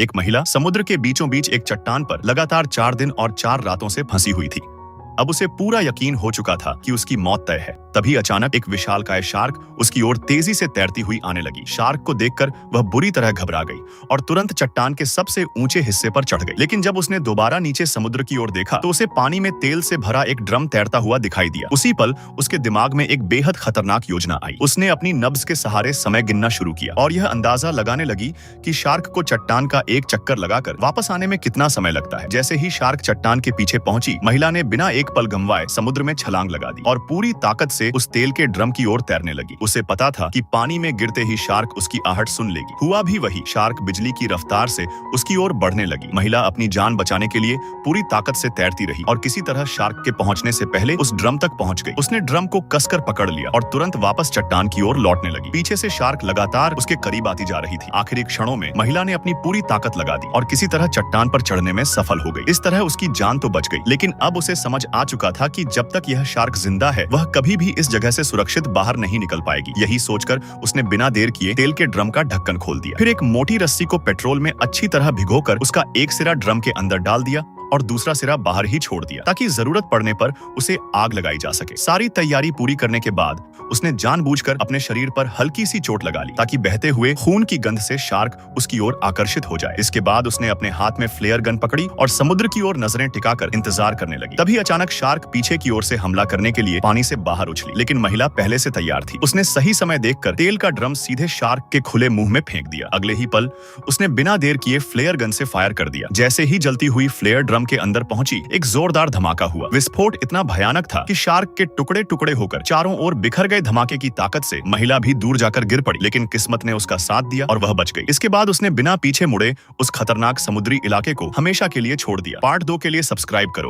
एक महिला समुद्र के बीचों बीच एक चट्टान पर लगातार 4 दिन और 4 रातों से फंसी हुई थी। अब उसे पूरा यकीन हो चुका था कि उसकी मौत तय है। तभी अचानक एक विशालकाय शार्क उसकी ओर तेजी से तैरती हुई आने लगी। शार्क को देखकर वह बुरी तरह घबरा गई और तुरंत चट्टान के सबसे ऊंचे हिस्से पर चढ़ गई। लेकिन जब उसने दोबारा नीचे समुद्र की ओर देखा तो उसे पानी में तेल से भरा एक ड्रम तैरता हुआ दिखाई दिया। उसी पल उसके दिमाग में एक बेहद खतरनाक योजना आई। उसने अपनी नब्ज के सहारे समय गिनना शुरू किया और यह अंदाजा लगाने लगी कि शार्क को चट्टान का एक चक्कर लगाकर वापस आने में कितना समय लगता है। जैसे ही शार्क चट्टान के पीछे पहुंची, महिला ने बिना एक पल गंवाए समुद्र में छलांग लगा दी और पूरी ताकत से उस तेल के ड्रम की ओर तैरने लगी। उसे पता था कि पानी में गिरते ही शार्क उसकी आहट सुन लेगी। हुआ भी वही। शार्क बिजली की रफ्तार से उसकी ओर बढ़ने लगी। महिला अपनी जान बचाने के लिए पूरी ताकत से तैरती रही और किसी तरह शार्क के पहुंचने से पहले उस ड्रम तक पहुंच गई। उसने ड्रम को कसकर पकड़ लिया और तुरंत वापस चट्टान की ओर लौटने लगी। पीछे से शार्क लगातार उसके करीब आती जा रही थी। आखिरी क्षणों में महिला ने अपनी पूरी ताकत लगा दी और किसी तरह चट्टान पर चढ़ने में सफल हो गई। इस तरह उसकी जान तो बच गई, लेकिन अब उसे समझ आ चुका था कि जब तक यह शार्क जिंदा है, वह कभी भी इस जगह से सुरक्षित बाहर नहीं निकल पाएगी। यही सोचकर उसने बिना देर किए तेल के ड्रम का ढक्कन खोल दिया। फिर एक मोटी रस्सी को पेट्रोल में अच्छी तरह भिगोकर उसका एक सिरा ड्रम के अंदर डाल दिया और दूसरा सिरा बाहर ही छोड़ दिया ताकि जरूरत पड़ने पर उसे आग लगाई जा सके। सारी तैयारी पूरी करने के बाद उसने जानबूझकर अपने शरीर पर हल्की सी चोट लगा ली ताकि बहते हुए खून की गंध से शार्क उसकी ओर आकर्षित हो जाए। इसके बाद उसने अपने हाथ में फ्लेयर गन पकड़ी और समुद्र की ओर नजरें टिकाकर इंतजार करने लगी। तभी अचानक शार्क पीछे की ओर से हमला करने के लिए पानी से बाहर उछली, लेकिन महिला पहले से तैयार थी। उसने सही समय देखकर तेल का ड्रम सीधे शार्क के खुले मुंह में फेंक दिया। अगले ही पल उसने बिना देर किए फ्लेयर गन से फायर कर दिया। जैसे ही जलती हुई फ्लेयर ड्रम के अंदर पहुंची, एक जोरदार धमाका हुआ। विस्फोट इतना भयानक था कि शार्क के टुकड़े टुकड़े होकर चारों ओर बिखर गए। धमाके की ताकत से महिला भी दूर जाकर गिर पड़ी, लेकिन किस्मत ने उसका साथ दिया और वह बच गई। इसके बाद उसने बिना पीछे मुड़े उस खतरनाक समुद्री इलाके को हमेशा के लिए छोड़ दिया। पार्ट 2 के लिए सब्सक्राइब करो।